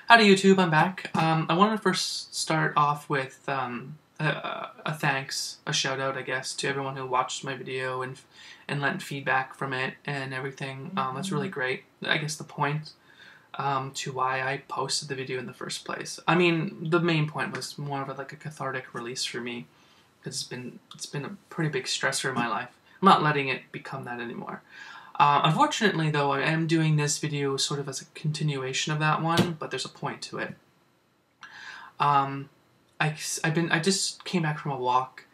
Howdy YouTube, I'm back. I wanted to first start off with a thanks, a shout out I guess, to everyone who watched my video and lent feedback from it and everything. That's really great. I guess the point to why I posted the video in the first place. I mean, the main point was more of like a cathartic release for me. It's been a pretty big stressor in my life. I'm not letting it become that anymore. Unfortunately, though, I am doing this video sort of as a continuation of that one, but there's a point to it. I just came back from a walk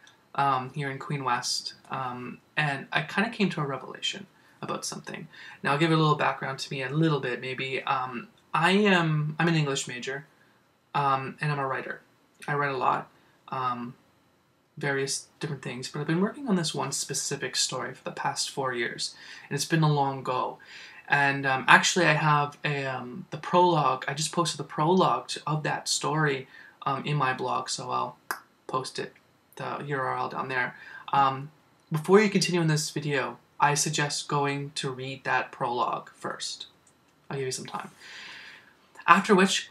here in Queen West, and I kind of came to a revelation about something. Now, I'll give a little background to me a little bit, maybe. I'm an English major, and I'm a writer. I write a lot. Various different things, but I've been working on this one specific story for the past 4 years, and it's been a long go. And actually, I have the prologue. I just posted the prologue of that story in my blog, so I'll post it, the URL down there. Before you continue in this video, I suggest going to read that prologue first. I'll give you some time. After which,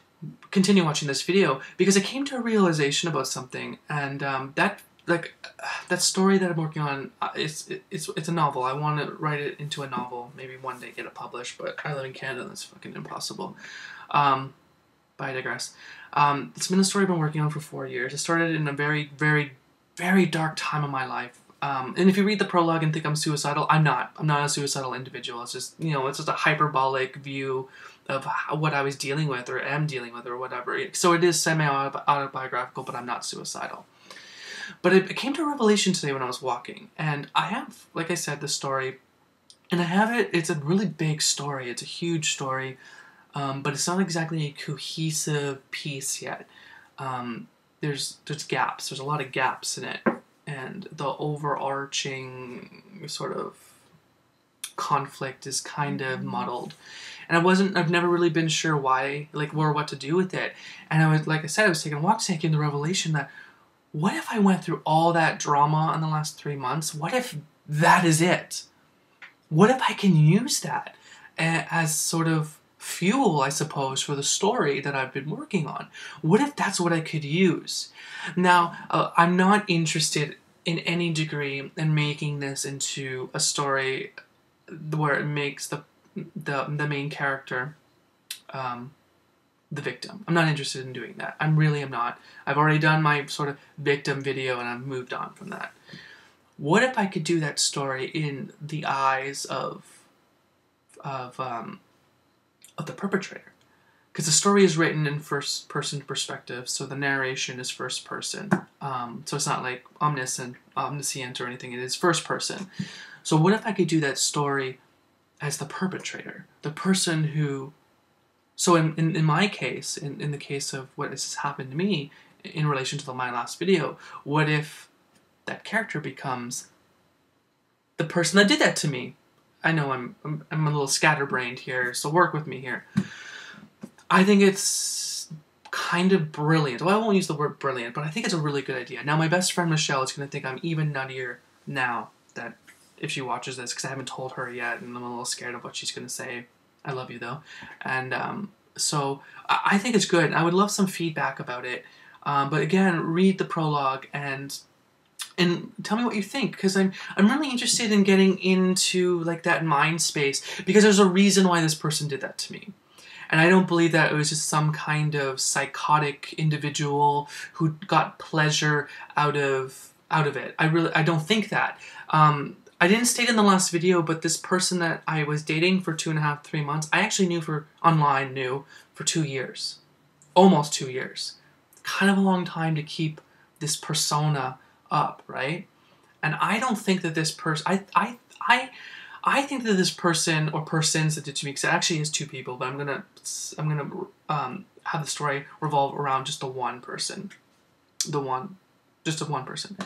continue watching this video, because I came to a realization about something, and that story that I'm working on, it's a novel. I want to write it into a novel, maybe one day get it published, but I live in Canada and that's fucking impossible. But I digress. It's been a story I've been working on for 4 years. It started in a very, very, very dark time of my life. And if you read the prologue and think I'm suicidal, I'm not. I'm not a suicidal individual. It's just, it's just a hyperbolic view of what I was dealing with or am dealing with or whatever. So it is semi-autobiographical, but I'm not suicidal. But it came to a revelation today when I was walking, and I have, like I said, this story, and I have it, it's a really big story, it's a huge story, but it's not exactly a cohesive piece yet. There's gaps, there's a lot of gaps in it, and the overarching sort of conflict is kind of muddled. And I've never really been sure why, or what to do with it. And I was, like I said, I was taking a walk, taking the revelation that, what if I went through all that drama in the last 3 months? What if that is it? What if I can use that as sort of fuel, I suppose, for the story that I've been working on? What if that's what I could use? Now, I'm not interested in any degree in making this into a story where it makes the main character the victim. I'm not interested in doing that. I really am not. I've already done my sort of victim video and I've moved on from that. What if I could do that story in the eyes of the perpetrator? Because the story is written in first-person perspective, so the narration is first person. So it's not like omniscient or anything. It is first person. So what if I could do that story as the perpetrator, the person who... So in my case, in the case of what has happened to me in relation to my last video, what if that character becomes the person that did that to me? I know I'm a little scatterbrained here, so work with me here. I think it's kind of brilliant. Well, I won't use the word brilliant, but I think it's a really good idea. Now, my best friend Michelle is going to think I'm even nuttier now that if she watches this, because I haven't told her yet, and I'm a little scared of what she's going to say. I love you, though. And so I think it's good. I would love some feedback about it. But again, read the prologue and tell me what you think, because I'm really interested in getting into that mind space, because there's a reason why this person did that to me. And I don't believe that it was just some kind of psychotic individual who got pleasure out of it. I don't think that. I didn't state in the last video, but this person that I was dating for 2.5, 3 months, I actually knew for 2 years. Almost 2 years. Kind of a long time to keep this persona up, right? And I don't think that this person... I think that this person, or persons that did to me, because it actually is 2 people, but I'm gonna have the story revolve around just the one person. Just the one person.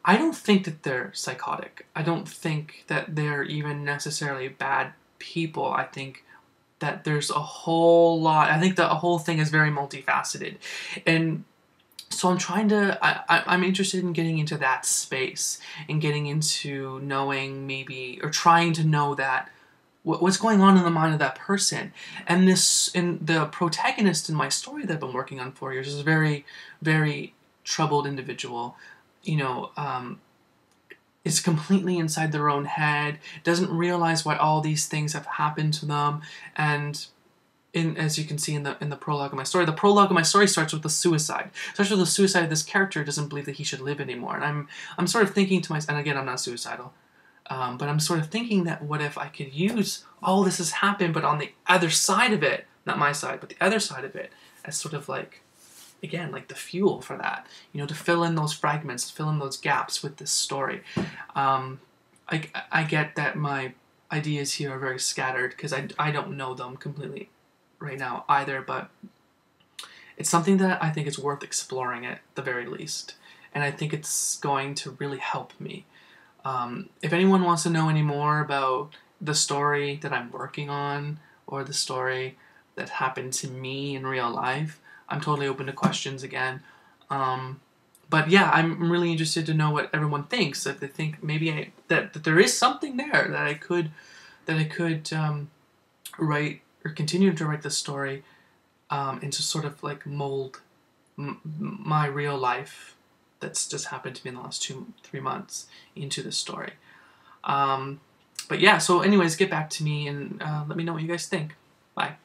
I don't think that they're psychotic. I don't think that they're even necessarily bad people. I think that there's a whole lot. I think the whole thing is very multifaceted. And so I'm interested in getting into that space and getting into knowing maybe, or trying to know that what's going on in the mind of that person. And the protagonist in my story that I've been working on 4 years is a very, very troubled individual. You know, is completely inside their own head, doesn't realize why all these things have happened to them, and as you can see in the prologue of my story, the prologue of my story starts with the suicide. It starts with the suicide of this character who doesn't believe that he should live anymore. And I'm sort of thinking to myself, and again, I'm not suicidal, but I'm sort of thinking that what if I could use all this has happened, but on the other side of it, not my side, but the other side of it, as sort of like, again, like the fuel for that, you know, to fill in those fragments, fill in those gaps with this story. I get that my ideas here are very scattered because I don't know them completely right now either, but it's something that I think is worth exploring at the very least, and I think it's going to really help me. If anyone wants to know any more about the story that I'm working on or the story that happened to me in real life, I'm totally open to questions again. But yeah, I'm really interested to know what everyone thinks. If they think maybe that there is something there that I could write or continue to write the story and to sort of like mold my real life that's just happened to me in the last 2-3 months into this story. But yeah, so anyways, get back to me and let me know what you guys think. Bye.